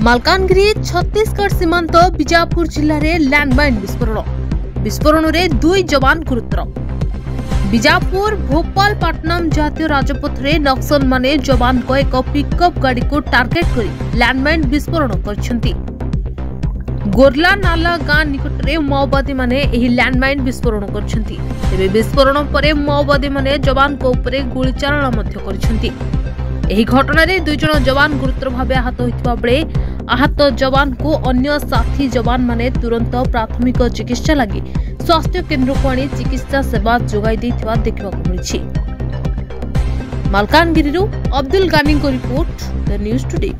मालकानगिरी छत्तीसगढ़ सीमांत बीजापुर जिले में लैंडमाइन विस्फोरण रे 2 जवान गुरुतर। बीजापुर भोपालपट्टनम जातीय राजपथ रे नक्सल माने जवान को एक पिकअप गाड़ी को टार्गेट करी लैंडमाइन विस्फोरण करछंती। गोरला नाला गाँ निकट में माओवादी माने एही लैंडमाइन विस्फोरण करछंती। तेबे विस्फोरण परे माओवादी माने जवान को ऊपर गोली चालना मध्य करछंती। एही घटना रे 2 जन जवान गुरुतर भाव आहत होइतबा बेले आहत जवान को अन्य साथी जवान माने तुरंत प्राथमिक चिकित्सा लगी स्वास्थ्य केन्द्र को आनी चिकित्सा सेवा जोगाई देथिबा देखिबा को मिलिछि। मालकानगिरी अब्दुल गानी को रिपोर्ट द न्यूज टुडे।